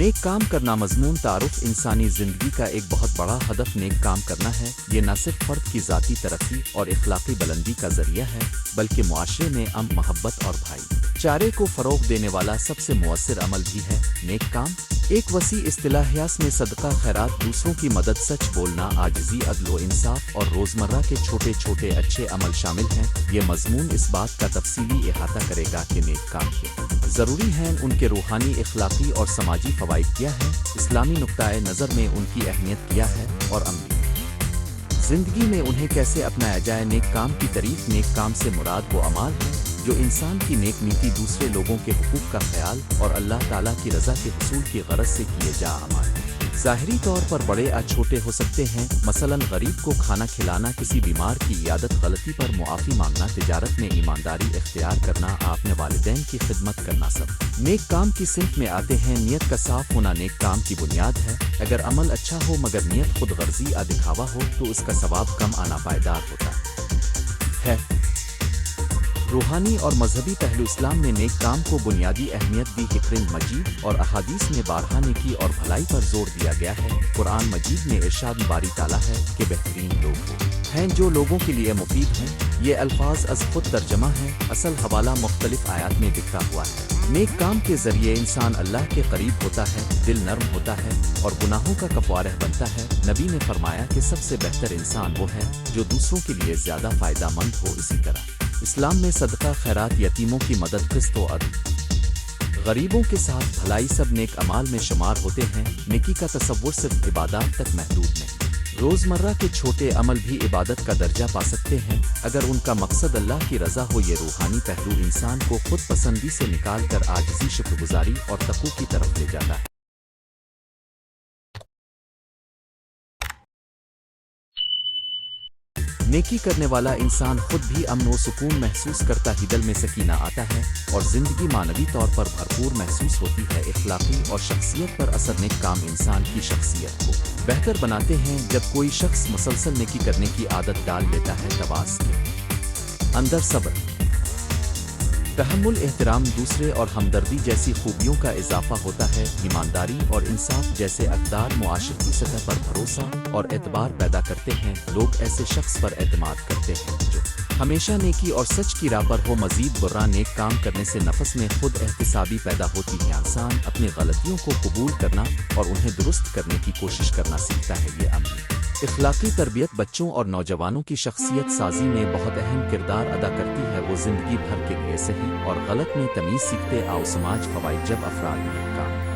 नेक काम करना मज़मून तारुफ इंसानी ज़िंदगी का एक बहुत बड़ा हदफ नेक काम करना है। ये न सिर्फ फ़र्द की ज़ाती तरक्की और इखलाकी बुलंदी का ज़रिया है, बल्कि मुआशरे में अमन, मोहब्बत और भाईचारे को फ़रोग़ देने वाला सबसे मुअस्सिर अमल भी है। नेक काम एक वसी इस्तिलाह है। इसमें सदका, खैरात, दूसरों की मदद, सच बोलना, आजिज़ी, अदल व इंसाफ और रोज़मर्रा के छोटे छोटे अच्छे अमल शामिल हैं। ये मज़मून इस बात का तफसीली इहाता करेगा कि नेक काम के ज़रूरी हैं, उनके रूहानी, इखलाकी और समाजी फ़वाइद क्या हैं, इस्लामी नुक्ताए नज़र में उनकी अहमियत क्या है और अमली ज़िंदगी में उन्हें कैसे अपनाया जाए। नेक काम की तारीफ़। नेक काम से मुराद वो अमाल है जो इंसान की नेक नीति, दूसरे लोगों के हुकूक का ख्याल और अल्लाह ताला की रज़ा के हुसूल की गरज से किए जा अमाल हैं। ज़ाहिरी तौर पर बड़े या छोटे हो सकते हैं, मसलन गरीब को खाना खिलाना, किसी बीमार की इयादत, गलती पर मुआफ़ी मांगना, तिजारत में ईमानदारी इख्तियार करना, आपने वालिदैन की खिदमत करना, सब नेक काम की सिंफ में आते हैं। नियत का साफ होना नेक काम की बुनियाद है। अगर अमल अच्छा हो मगर नियत खुद गर्जी या दिखावा हो तो उसका सवाब कम आना पायदार होता है। रूहानी और मजहबी पहलू। इस्लाम ने नेक काम को बुनियादी अहमियत दी है। कुरान मजीद और अहादीस में बारहा नेकी और भलाई पर जोर दिया गया है। कुरान मजीद में इरशाद बारी ताला है कि बेहतरीन लोग हैं जो लोगों के लिए मुफीद हैं। ये अल्फाज अज़ खुद तर्जमा है, असल हवाला मुख्तलिफ आयात में बिखरा हुआ है। नेक काम के ज़रिए इंसान अल्लाह के करीब होता है, दिल नर्म होता है और गुनाहों का कफ़ारा बनता है। नबी ने फरमाया कि सबसे बेहतर इंसान वो है जो दूसरों के लिए ज़्यादा फ़ायदेमंद हो। इसी तरह इस्लाम में सदका, खैरात, यतीमों की मदद, क़िस्त व अदल, गरीबों के साथ भलाई सब नेक अमाल में शुमार होते हैं। नेकी का तसव्वुर सिर्फ इबादत तक महदूद नहीं, रोज़मर्रा के छोटे अमल भी इबादत का दर्जा पा सकते हैं अगर उनका मकसद अल्लाह की रज़ा हो। ये रूहानी पहलू इंसान को खुद पसंदी से निकाल कर आजिज़ी, शुक्रगुजारी और तक़वा की तरफ ले जाता है। नेकी करने वाला इंसान खुद भी अमन व सुकून महसूस करता ही, दिल में सकीना आता है और ज़िंदगी मानवी तौर पर भरपूर महसूस होती है। इखलाकी और शख्सियत पर असर। नेक काम इंसान की शख्सियत को बेहतर बनाते हैं। जब कोई शख्स मुसलसल नेकी करने की आदत डाल लेता है, तवाज़ के अंदर सब्र, तहम्मुल, एहतराम, दूसरे और हमदर्दी जैसी खूबियों का इजाफा होता है। ईमानदारी और इंसाफ जैसे अक़दार मुआशरती सतह पर भरोसा और एतबार पैदा करते हैं। लोग ऐसे शख्स पर एतमाद करते हैं जो हमेशा नेकी और सच की राह पर हो। मज़ीद बुरा नेक काम करने से नफ्स में खुद एहतिसाबी पैदा होती है। इंसान अपनी गलतियों को कबूल करना और उन्हें दुरुस्त करने की कोशिश करना सीखता है। ये अमली इखलाकी तरबियत बच्चों और नौजवानों की शख्सियत साजी में बहुत अहम किरदार अदा करती है। वो ज़िंदगी भर के लिए सही और गलत में तमीज़ सीखते आओ। समाज फ़वाइद। जब अफराद नेक काम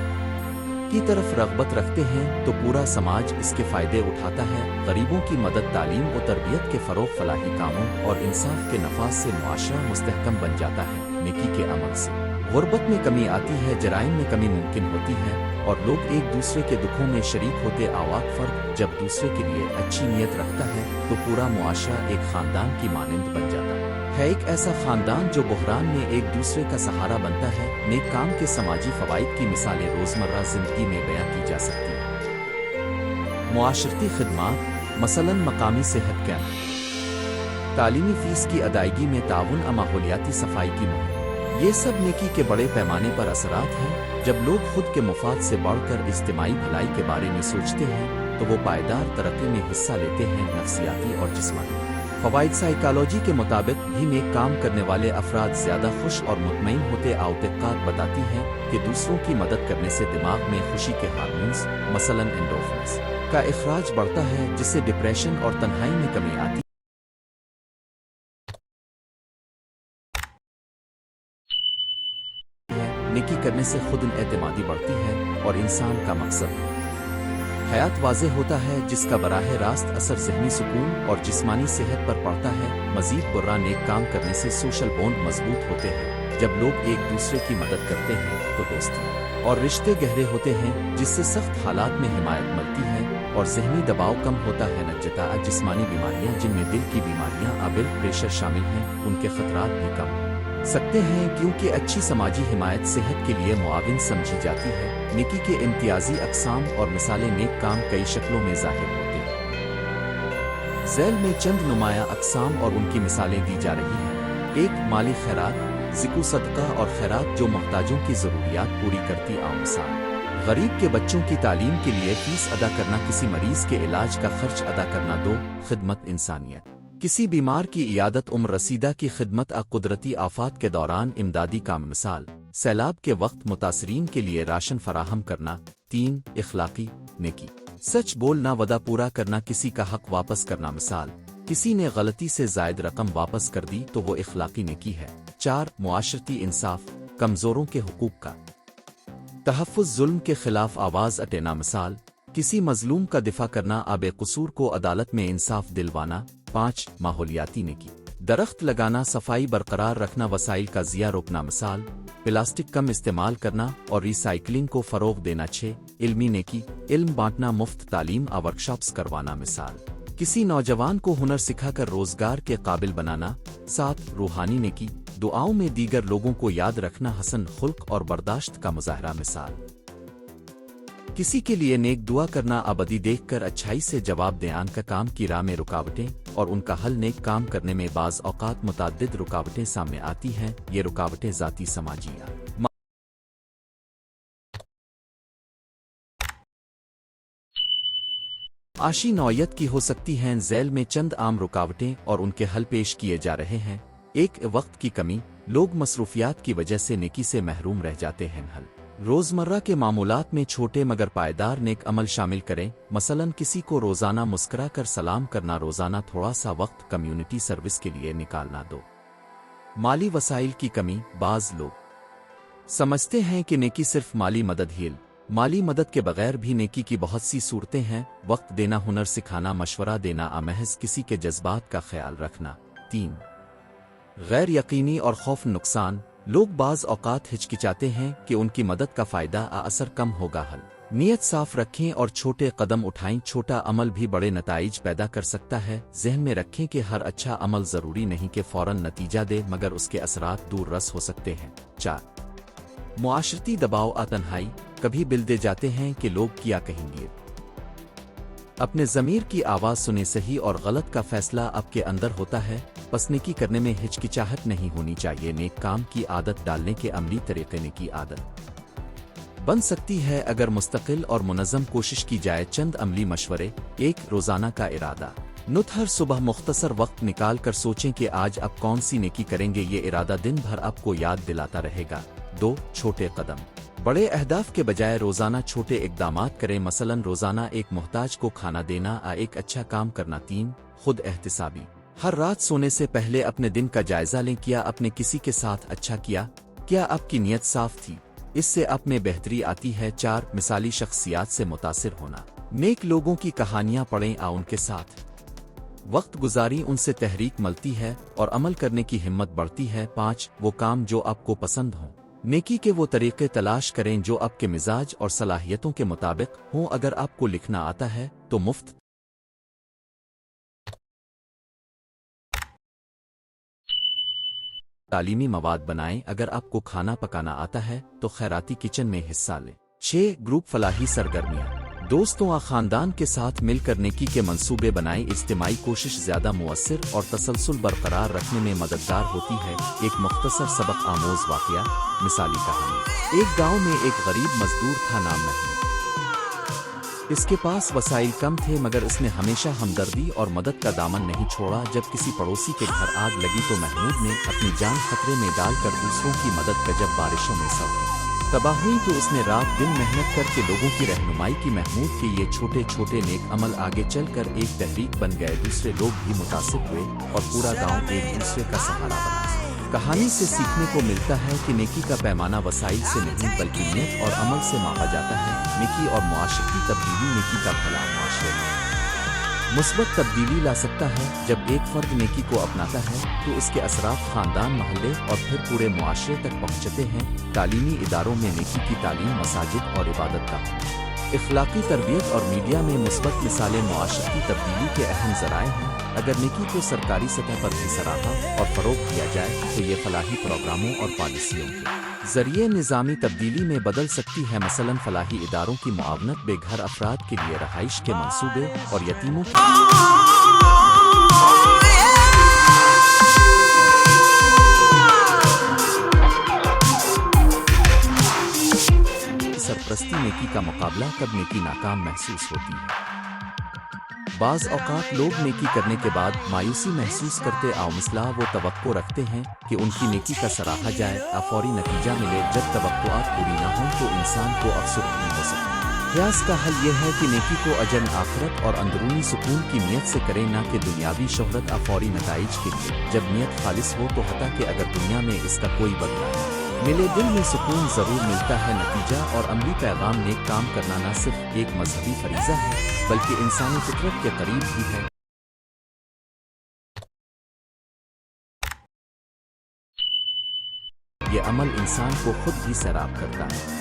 की तरफ रग़बत रखते हैं तो पूरा समाज इसके फ़ायदे उठाता है। गरीबों की मदद, तालीम व तरबियत के फ़रोग़, फलाही कामों और इंसाफ के नफाज से मुआशरा मुस्तहकम बन जाता है। नेकी के अमल से गुर्बत में कमी आती है, जराइम में कमी मुमकिन होती है और लोग एक दूसरे के दुखों में शरीक होते। आवाक फ़र्द जब दूसरे के लिए अच्छी नीयत रखता है तो पूरा मुआशरा एक ख़ानदान की मानंद बन जाता है। एक ऐसा ख़ानदान जो बुहरान में एक दूसरे का सहारा बनता है। नेक काम के समाजी फ़वाइद की मिसालें रोज़मर्रा ज़िंदगी में बयां की जा सकती हैं। मुआशरती खिदमात, मसलन मकामी सेहत कैंप, तालीमी फ़ीस की अदायगी में ताउन, माहौलियाती सफाई की मुहिम, ये सब नेकी के बड़े पैमाने पर असरात हैं। जब लोग खुद के मुफाद से बढ़कर इज्तिमाई भलाई के बारे में सोचते हैं तो वो पायदार तरक्की में हिस्सा लेते हैं। नफ्सियाती और जिस्मानी फ़वाइद। साइकोलॉजी के मुताबिक भी नेक काम करने वाले अफराद ज़्यादा खुश और मुतमईन होते। तहक़ीक़ात बताती हैं कि दूसरों की मदद करने से दिमाग में खुशी के हार्मोन्स, मसलन एंडोर्फिन्स, का इखराज बढ़ता है जिससे डिप्रेशन और तन्हाई में कमी आती है। नेकी करने से खुद एतमादी बढ़ती है और इंसान का मकसद हयात वाज़ेह होता है जिसका बराह रास्त असर ज़हनी सुकून और जिस्मानी सेहत पर पड़ता है। मज़ीद बुरा नेक काम करने से सोशल बॉन्ड मजबूत होते हैं। जब लोग एक दूसरे की मदद करते हैं तो दोस्ती और रिश्ते गहरे होते हैं जिससे सख्त हालात में हिमायत मिलती है और ज़हनी दबाव कम होता है। नजता जिस्मानी बीमारियाँ जिनमें दिल की बीमारियाँ, ब्लड प्रेशर शामिल हैं, उनके खतरात भी कम सकते हैं क्योंकि अच्छी समाजी हिमायत सेहत के लिए मुआविन समझी जाती है। नेकी के इम्तियाजी अक़साम और मिसालें। नेक काम कई शक्लों में ज़ाहिर होते हैं। ज़ैल में चंद नुमाया अक़साम और उनकी मिसालें दी जा रही हैं। एक, माली खैरात, ज़िक्र, सदका और खैरात जो मोहताजों की ज़रूरियात पूरी करती। मिसाल غریب کے بچوں کی تعلیم کے لیے فیس ادا کرنا، کسی مریض کے علاج کا خرچ ادا کرنا۔ 2 خدمت انسانیت، کسی بیمار کی عیادت، عمر رسیدہ کی خدمت، قدرتی آفات کے دوران امدادی کام، مثال سیلاب کے وقت متاثرین کے لیے راشن فراہم کرنا۔ 3 اخلاقی نیکی، سچ بولنا، وعدہ پورا کرنا، کسی کا حق واپس کرنا، مثال کسی نے غلطی سے زائد رقم واپس کر دی تو وہ اخلاقی نیکی ہے۔ 4 معاشرتی انصاف، کمزوروں کے حقوق کا تحفظ، ظلم کے خلاف آواز اٹھانا، مثال کسی مظلوم کا دفاع کرنا، بے قصور کو عدالت میں انصاف دلوانا۔ 5 ماحولیاتی نیکی، درخت لگانا، صفائی برقرار رکھنا، وسائل کا ضیاع روکنا، مثال پلاسٹک کم استعمال کرنا اور ری سائیکلنگ کو فروغ دینا۔ 6 علمی نیکی، علم بانٹنا، مفت تعلیم ورکشاپس کروانا، مثال کسی نوجوان کو ہنر سکھا کر روزگار کے قابل بنانا۔ 7 روحانی نیکی، دعاؤں میں دیگر لوگوں کو یاد رکھنا، حسن خلق اور برداشت کا مظاہرہ، مثال کسی کے لیے نیک دعا کرنا، ابدی دیکھ کر اچھائی سے جواب دیان کا کام کی راہ میں رکاوٹیں اور ان کا حل۔ نیک کام کرنے میں بعض اوقات متعدد رکاوٹیں سامنے آتی ہیں، یہ رکاوٹیں ذاتی، سماجی یا معاشی نوعیت کی ہو سکتی ہیں۔ ذیل میں چند عام رکاوٹیں اور ان کے حل پیش کیے جا رہے ہیں۔ 1 وقت کی کمی، لوگ مصروفیات کی وجہ سے نیکی سے محروم رہ جاتے ہیں۔ حل روزمرہ کے معمولات میں چھوٹے مگر پائیدار نیک عمل شامل کریں، مثلاً کسی کو روزانہ مسکرا کر سلام کرنا، روزانہ تھوڑا سا وقت کمیونٹی سروس کے لیے نکالنا۔ 2 مالی وسائل کی کمی، بعض لوگ سمجھتے ہیں کہ نیکی صرف مالی مدد ہی، مالی مدد کے بغیر بھی نیکی کی بہت سی صورتیں ہیں۔ وقت دینا، ہنر سکھانا، مشورہ دینا، محض کسی کے جذبات کا خیال رکھنا۔ 3 غیر یقینی اور خوف نقصان، لوگ بعض اوقات ہچکچاتے ہیں کہ ان کی مدد کا فائدہ اثر کم ہوگا۔ حل نیت صاف رکھیں اور چھوٹے قدم اٹھائیں، چھوٹا عمل بھی بڑے نتائج پیدا کر سکتا ہے۔ ذہن میں رکھیں کہ ہر اچھا عمل ضروری نہیں کہ فوراً نتیجہ دے، مگر اس کے اثرات دور رس ہو سکتے ہیں۔ 4 معاشرتی دباؤ، تنہائی، کبھی دل دے جاتے ہیں کہ لوگ کیا کہیں گے۔ اپنے ضمیر کی آواز سنیں، صحیح اور غلط کا فیصلہ آپ کے اندر ہوتا ہے، بس نیکی کرنے میں ہچکچاہٹ نہیں ہونی چاہیے۔ نیک کام کی عادت ڈالنے کے عملی طریقے نیکی عادت بن سکتی ہے اگر مستقل اور منظم کوشش کی جائے۔ چند عملی مشورے۔ 1 روزانہ کا ارادہ، ہر صبح مختصر وقت نکال کر سوچیں کہ آج آپ کون سی نیکی کریں گے، یہ ارادہ دن بھر آپ کو یاد دلاتا رہے گا۔ 2 چھوٹے قدم، بڑے اہداف کے بجائے روزانہ چھوٹے اقدامات کریں، مثلاً روزانہ ایک محتاج کو کھانا دینا، ایک اچھا کام کرنا۔ 3 خود احتسابی، ہر رات سونے سے پہلے اپنے دن کا جائزہ لیں، کیا آپ نے کسی کے ساتھ اچھا کیا، کیا آپ کی نیت صاف تھی، اس سے آپ میں بہتری آتی ہے۔ 4 مثالی شخصیات سے متاثر ہونا، نیک لوگوں کی کہانیاں پڑھیں، ان کے ساتھ وقت گزاری، ان سے تحریک ملتی ہے اور عمل کرنے کی ہمت بڑھتی ہے۔ 5 وہ کام جو آپ کو پسند ہوں، نیکی کے وہ طریقے تلاش کریں جو آپ کے مزاج اور صلاحیتوں کے مطابق ہوں۔ اگر آپ کو لکھنا آتا ہے تو مفت تعلیمی مواد بنائیں، اگر آپ کو کھانا پکانا آتا ہے تو خیراتی کچن میں حصہ لیں۔ 6 گروپ فلاحی سرگرمیاں، دوستوں اور خاندان کے ساتھ مل کر نیکی کے منصوبے بنائیں، اجتماعی کوشش زیادہ مؤثر اور تسلسل برقرار رکھنے میں مددگار ہوتی ہے۔ ایک مختصر سبق آموز واقعہ، مثالی کہانی۔ ایک گاؤں میں ایک غریب مزدور تھا، نام محمود۔ اس کے پاس وسائل کم تھے مگر اس نے ہمیشہ ہمدردی اور مدد کا دامن نہیں چھوڑا۔ جب کسی پڑوسی کے گھر آگ لگی تو محمود نے اپنی جان خطرے میں ڈال کر دوسروں کی مدد کی۔ جب بارشوں میں سب تباہ ہوئی تو اس نے رات دن محنت کر کے لوگوں کی رہنمائی کی۔ محمود کے یہ چھوٹے چھوٹے نیک عمل آگے چل کر ایک تحریک بن گئے، دوسرے لوگ بھی متاثر ہوئے اور پورا گاؤں ایک دوسرے کا سہارا بنا۔ کہانی سے سیکھنے کو ملتا ہے کہ نیکی کا پیمانہ وسائل سے نہیں بلکہ نیت اور عمل سے ماپا جاتا ہے۔ نیکی اور معاشرتی تبدیلی، نیکی کا پھیلاؤ معاشرے میں مثبت تبدیلی لا سکتا ہے۔ جب ایک فرد نیکی کو اپناتا ہے تو اس کے اثرات خاندان، محلے اور پھر پورے معاشرے تک پہنچتے ہیں۔ تعلیمی اداروں میں نیکی کی تعلیم، مساجد اور عبادت گاہ، اخلاقی تربیت اور میڈیا میں مثبت مثالیں معاشرتی تبدیلی کے اہم ذرائع ہیں۔ اگر نیکی کو سرکاری سطح پر بھی سراہا اور فروغ دیا جائے تو یہ فلاحی پروگراموں اور پالیسیوں کے ذریعے نظامی تبدیلی میں بدل سکتی ہے، مثلاً فلاحی اداروں کی معاونت، بے گھر افراد کے لیے رہائش کے منصوبے اور یتیموں کی سرپرستی ज़बरदस्ती नेकी का मुकाबला कब नेकी नाकाम महसूस होती है। बाज़ औक़ात लोग नेकी करने के बाद मायूसी महसूस करते आमसला वो तवक्को रखते हैं कि उनकी नेकी का सराहा जाए या फौरी नतीजा मिले। जब तवक्कुआत पूरी न हों तो इंसान को अफसुर्दगी हो सकती है। क़यास का हल यह है कि नेकी को अजर आखिरत और अंदरूनी सुकून की नीयत से करें, न कि दुनियावी शोहरत या फौरी नताइज के लिए। जब नीयत खालिस हो तो हता कि अगर दुनिया में इसका कोई बदला मिले दिल में सुकून ज़रूर मिलता है। नतीजा और अमली पैगाम नेक काम करना न सिर्फ एक मजहबी फरीज़ा है बल्कि इंसानी फितरत के करीब भी है। ये अमल इंसान को खुद ही सैराब करता है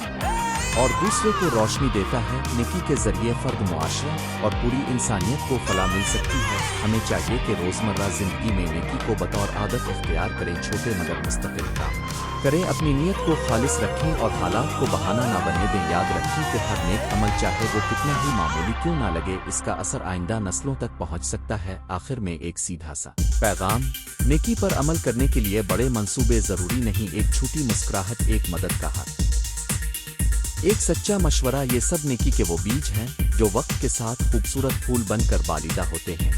और दूसरे को रोशनी देता है। नेकी के ज़रिए फ़र्द, मुआशरा और पूरी इंसानियत को फलाह मिल सकती है। हमें चाहिए कि रोज़मर्रा ज़िंदगी में नेकी को बतौर आदत इख्तियार करें। छोटे मगर मुस्तकिल काम करें, अपनी नीयत को खालिस रखें और हालात को बहाना ना बनने दें। याद रखें कि हर नेक अमल, चाहे वो कितना ही मामूली क्यों ना लगे, इसका असर आइंदा नस्लों तक पहुंच सकता है। आखिर में एक सीधा सा पैगाम, नेकी पर अमल करने के लिए बड़े मंसूबे ज़रूरी नहीं, एक छोटी मुस्कुराहट, एक मदद का हाथ, एक सच्चा मशवरा, ये सब नेकी के वो बीज हैं जो वक्त के साथ खूबसूरत फूल बनकर बालिदा होते हैं।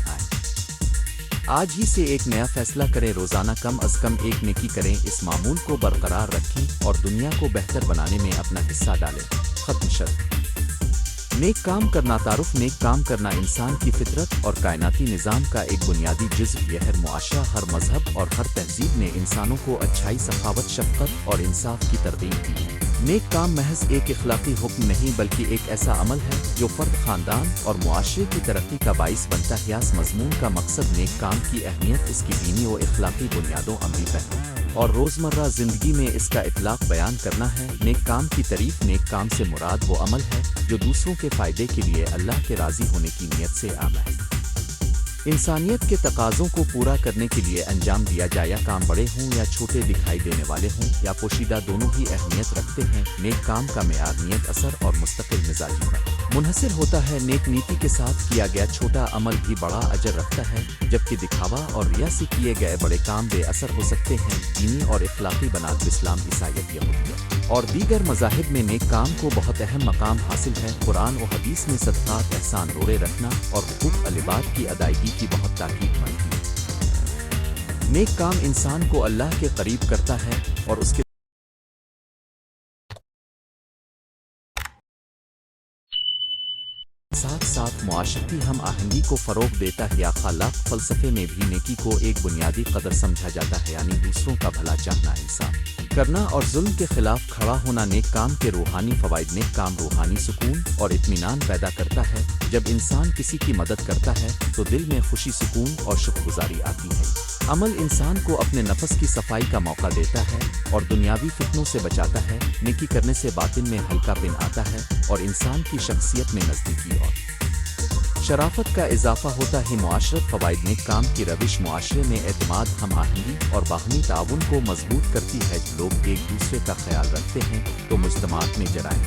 आज ही से एक नया फैसला करें, रोज़ाना कम अज़ कम एक नेकी करें। इस मामूल को बरकरार रखें और दुनिया को बेहतर बनाने में अपना हिस्सा डालें। ख़त्म शर्त। नेक काम करना तारुफ, नेक काम करना इंसान की फितरत और कायनाती निज़ाम का एक बुनियादी जुज़्व। यह मुआशरा, हर मजहब और हर तहजीब ने इंसानों को अच्छाई, सखावत, शफ़क़त और इंसाफ की तरगीब दी है। नेक काम महज एक इखलाकी हुक्म नहीं बल्कि एक ऐसा अमल है जो फ़र्द, ख़ानदान और मुआशरे की तरक्की का बाइस बनता है। इस मज़मून का मकसद नेक काम की अहमियत, इसकी दीनी और इखलाकी बुनियादों, अमली पहलू और रोज़मर्रा ज़िंदगी में इसका इतलाक़ बयान करना है। नेक काम की तारीफ़, नेक काम से मुराद वो अमल है जो दूसरों के फ़ायदे के लिए अल्लाह के राज़ी होने की नीयत से आमा है। इंसानियत के तकाज़ों को पूरा करने के लिए अंजाम दिया जाए। या काम बड़े हों या छोटे, दिखाई देने वाले हों या पोशीदा, दोनों ही अहमियत रखते हैं। नेक काम का मेयार नीयत, असर और मुस्तकिल मिजाजी पर मुनहसर होता है। नेक नीति के साथ किया गया छोटा अमल भी बड़ा अजर रखता है, जबकि दिखावा और रिया से किए गए बड़े काम बेअसर हो सकते हैं। दीनी और इखलाकी बनात इस्लाम, ईसाईयत, यहूदियत और दीगर मज़ाहिब में नेक काम को बहुत अहम मकाम हासिल है। कुरान और हदीस में सदक़ात, एहसान, रोज़े रखना और हुकूक अल-इबाद की अदायगी की बहुत ताकीद मिलती है। नेक काम इंसान को अल्लाह के करीब करता है और उसके साथ साथ मुआशरती हम आहंगी को फ़रोग़ देता है। या ख़लाक़ फ़लसफ़े में भी नेकी को एक बुनियादी क़दर समझा जाता है, यानी दूसरों का भला चाहना, इंसाफ करना और जुल्म के खिलाफ खड़ा होना। नेक काम के रूहानी फ़वाइद, नेक काम रूहानी सुकून और इत्मीनान पैदा करता है। जब इंसान किसी की मदद करता है तो दिल में खुशी, सुकून और शुक्रगुज़ारी आती है। अमल इंसान को अपने नफ्स की सफाई का मौका देता है और दुनियावी फितनों से बचाता है। नेकी करने से बातिन में हल्कापन आता है और इंसान की शख्सियत में नज़दीकी और शराफत का इजाफा होता है। मुआशरत फ़वाइद, नेक काम की रविश मुआशरे में एतमाद, हम आहंगी और बाहमी ताउन को मजबूत करती है। लोग एक दूसरे का ख्याल रखते हैं तो मुज्तमात में जराइम,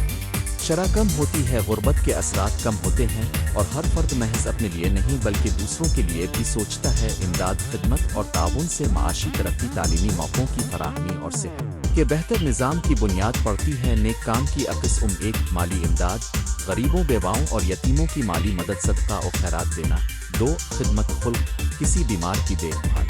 शरह कम होती है, गुर्बत के असरात कम होते हैं और हर फर्द महज अपने लिए नहीं बल्कि दूसरों के लिए भी सोचता है। इमदाद, खिदमत और ताउन से माशी तरक्की, तालीमी मौक़ों की फराहमी और सेहत के बेहतर निज़ाम की बुनियाद पड़ती है। नेक काम की अक़िस्म, 1 माली इमदाद, गरीबों, बेवाओं और यतीमों की माली मदद, सदका और खैरात देना। 2 खिदमत खुल्क, किसी बीमार की देखभाल,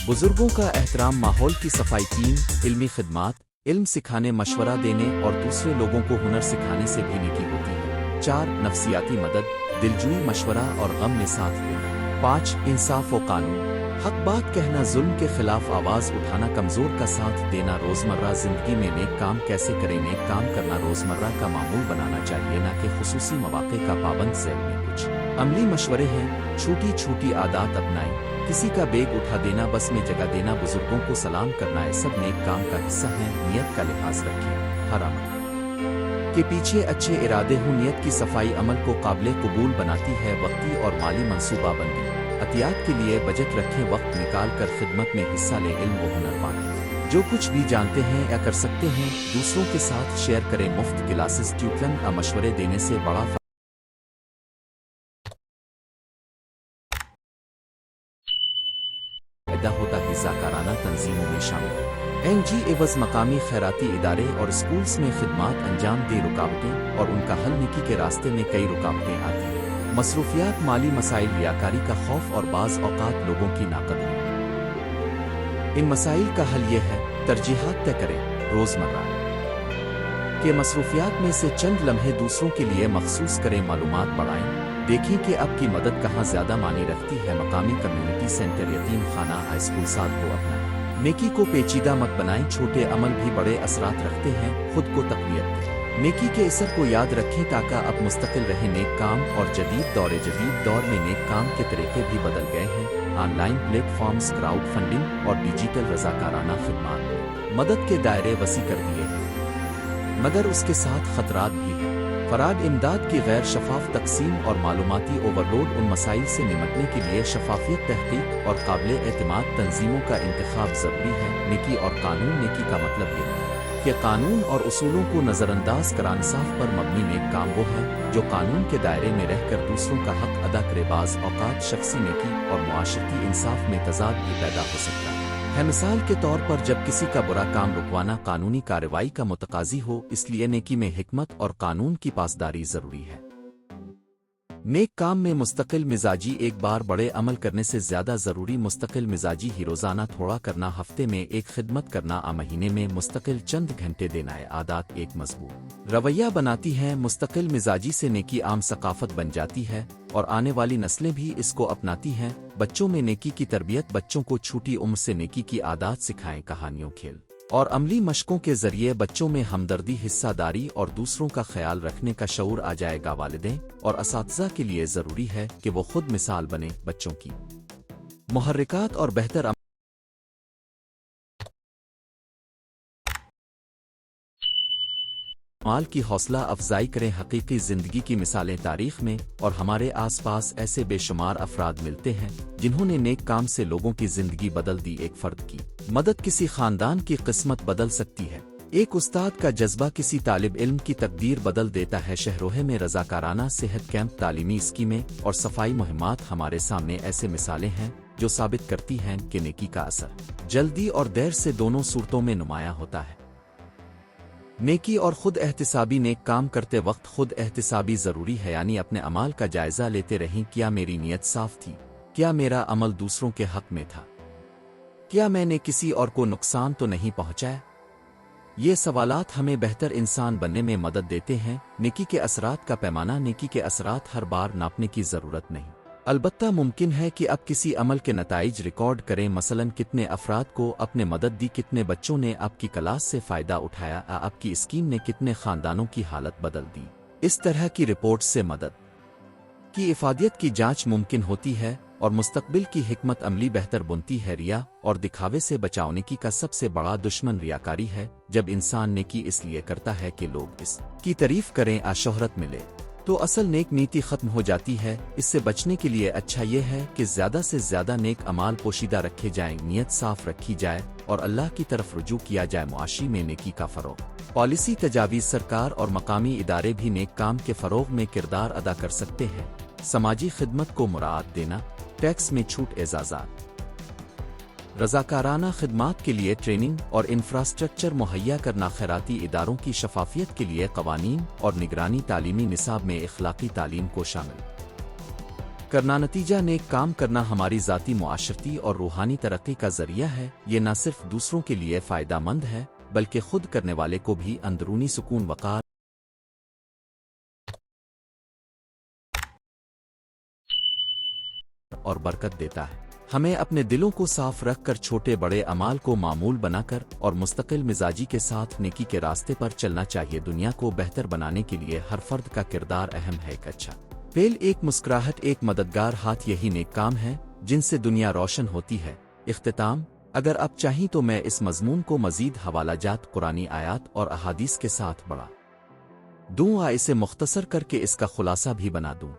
बुजुर्गों का एहतराम, माहौल की सफाई। 3 इल्मी खिदमात, इल्म सिखाने, मशवरा देने और दूसरे लोगों को हुनर सिखाने से भी नेकी होती है। 4 नफ्सियाती मदद, दिलजुई, मशवरा और गम में साथ देना। 5 इंसाफ व कानून, हक बात कहना, जुल्म के खिलाफ आवाज़ उठाना, कमज़ोर का साथ देना। रोज़मर्रा ज़िंदगी में नेक काम कैसे करें? नेक काम करना रोज़मर्रा का मामूल बनाना चाहिए, न कि खुसूसी मौक़े का पाबंद। से में कुछ अमली मशवरे हैं, छोटी छोटी आदत अपनाएं, किसी का बैग उठा देना, बस में जगह देना, बुजुर्गों को सलाम करना, ये सब नेक काम का हिस्सा है। नियत का लिहाज रखें, हर अमल के पीछे अच्छे इरादे हों। नियत की सफाई अमल को काबिल कबूल बनाती है। वक्ती और माली मनसूबाबंदी, अतियात के लिए बजट रखें, वक्त निकाल कर खिदमत में हिस्सा लें, इल्म व हुनर बांटें। जो कुछ भी जानते हैं या कर सकते हैं दूसरों के साथ शेयर करें। मुफ्त क्लासेस, ट्यूटरिंग का मशवरे देने से बड़ा पैदा होता है। ज़ाकाराना تنظیموں میں شامل NGOs مقامی خیراتی ادارے اور اسکولز میں خدمات انجام دے رکاوٹیں اور ان کا حل نیکی کے راستے میں کئی رکاوٹیں آتی ہیں مصروفیات مالی مسائل ریاکاری کا خوف اور بعض اوقات لوگوں کی ناقدری ان مسائل کا حل یہ ہے ترجیحات طے کریں روزمرہ کے مصروفیات میں سے چند لمحے دوسروں کے لیے مخصوص کریں معلومات بڑھائیں دیکھیں کہ آپ کی مدد کہاں زیادہ معنی رکھتی ہے مقامی کمیونٹی سینٹر یتیم خانہ ہائی اسکول ساتھ کو اپنائیں نیکی کو پیچیدہ مت بنائیں چھوٹے عمل بھی بڑے اثرات رکھتے ہیں خود کو تقویت دیں نیکی کے اثر کو یاد رکھیں تاکہ اب مستقل رہیں نیک کام اور جدید دور میں نیک کام کے طریقے بھی بدل گئے ہیں online platforms crowdfunding اور ڈیجیٹل رضاکارانہ خدمات نے مدد کے دائرے وسیع کر دیے ہیں مگر اس کے ساتھ خطرات بھی ہیں فراڈ امداد کی غیر شفاف تقسیم اور معلوماتی اوور لوڈ ان مسائل سے نمٹنے کے لیے شفافیت تحقیق اور قابل اعتماد تنظیموں کا انتخاب ضروری ہے نیکی اور قانون نیکی کا مطلب یہ ہے کہ قانون اور اصولوں کو نظر انداز کر انصاف پر مبنی نیک کام وہ ہے جو قانون کے دائرے میں رہ کر دوسروں کا حق ادا کرے بعض اوقات شخصی نیکی اور معاشرتی انصاف میں تضاد بھی پیدا ہو سکتا ہے مثال کے طور پر جب کسی کا برا کام رکوانا قانونی کارروائی کا متقاضی ہو اس لیے نیکی میں حکمت اور قانون کی پاسداری ضروری ہے نیک کام میں مستقل مزاجی ایک بار بڑے عمل کرنے سے زیادہ ضروری مستقل مزاجی ہی روزانہ تھوڑا کرنا ہفتے میں ایک خدمت کرنا مہینے میں مستقل چند گھنٹے دینا ہے عادات ایک مضبوط رویہ بناتی ہیں مستقل مزاجی سے نیکی عام ثقافت بن جاتی ہے اور آنے والی نسلیں بھی اس کو اپناتی ہیں بچوں میں نیکی کی تربیت بچوں کو چھوٹی عمر سے نیکی کی عادات سکھائیں کہانیوں کھیل اور عملی مشقوں کے ذریعے بچوں میں ہمدردی حصہ داری اور دوسروں کا خیال رکھنے کا شعور آ جائے گا والدین اور اساتذہ کے لیے ضروری ہے کہ وہ خود مثال بنے بچوں کی محرکات اور بہتر اعمال کی حوصلہ افزائی کریں حقیقی زندگی کی مثالیں تاریخ میں اور ہمارے آس پاس ایسے بے شمار افراد ملتے ہیں جنہوں نے نیک کام سے لوگوں کی زندگی بدل دی ایک فرد کی مدد کسی خاندان کی قسمت بدل سکتی ہے ایک استاد کا جذبہ کسی طالب علم کی تقدیر بدل دیتا ہے شہروہے میں رضاکارانہ صحت کیمپ تعلیمی اسکیمیں اور صفائی مہمات ہمارے سامنے ایسے مثالیں ہیں جو ثابت کرتی ہیں کہ نیکی کا اثر جلدی اور دیر سے دونوں صورتوں میں نمایاں ہوتا ہے نیکی اور خود احتسابی نیک کام کرتے وقت خود احتسابی ضروری ہے یعنی اپنے اعمال کا جائزہ لیتے رہیں کیا میری نیت صاف تھی کیا میرا عمل دوسروں کے حق میں تھا کیا میں نے کسی اور کو نقصان تو نہیں پہنچایا یہ سوالات ہمیں بہتر انسان بننے میں مدد دیتے ہیں نیکی کے اثرات کا پیمانہ نیکی کے اثرات ہر بار ناپنے کی ضرورت نہیں البتہ ممکن ہے کہ اب کسی عمل کے نتائج ریکارڈ کریں مثلا کتنے افراد کو اپنے مدد دی کتنے بچوں نے آپ کی کلاس سے فائدہ اٹھایا آپ کی اسکیم نے کتنے خاندانوں کی حالت بدل دی اس طرح کی رپورٹ سے مدد کی افادیت کی جانچ ممکن ہوتی ہے اور مستقبل کی حکمت عملی بہتر بنتی ہے ریا اور دکھاوے سے بچاؤ نیکی کا سب سے بڑا دشمن ریاکاری ہے جب انسان نیکی اس لیے کرتا ہے کہ لوگ اس کی تعریف کریں شہرت ملے تو اصل نیک نیتی ختم ہو جاتی ہے اس سے بچنے کے لیے اچھا یہ ہے کہ زیادہ سے زیادہ نیک اعمال پوشیدہ رکھے جائیں نیت صاف رکھی جائے اور اللہ کی طرف رجوع کیا جائے معاشی میں نیکی کا فروغ پالیسی تجاویز سرکار اور مقامی ادارے بھی نیک کام کے فروغ میں کردار ادا کر سکتے ہیں سماجی خدمت کو مراعات دینا ٹیکس میں چھوٹ اعزازات رضاکارانہ خدمات کے لیے ٹریننگ اور انفراسٹرکچر مہیا کرنا خیراتی اداروں کی شفافیت کے لیے قوانین اور نگرانی تعلیمی نصاب میں اخلاقی تعلیم کو شامل کرنا نتیجہ نیک کام کرنا ہماری ذاتی معاشرتی اور روحانی ترقی کا ذریعہ ہے یہ نہ صرف دوسروں کے لیے فائدہ مند ہے بلکہ خود کرنے والے کو بھی اندرونی سکون وقار اور برکت دیتا ہے ہمیں اپنے دلوں کو صاف رکھ کر چھوٹے بڑے اعمال کو معمول بنا کر اور مستقل مزاجی کے ساتھ نیکی کے راستے پر چلنا چاہیے دنیا کو بہتر بنانے کے لیے ہر فرد کا کردار اہم ہے ایک اچھا پہل ایک مسکراہٹ ایک مددگار ہاتھ یہی نیک کام ہے جن سے دنیا روشن ہوتی ہے اختتام اگر آپ چاہیں تو میں اس مضمون کو مزید حوالہ جات قرآنی آیات اور احادیث کے ساتھ بڑھا دوں اسے مختصر کر کے اس کا خلاصہ بھی بنا دوں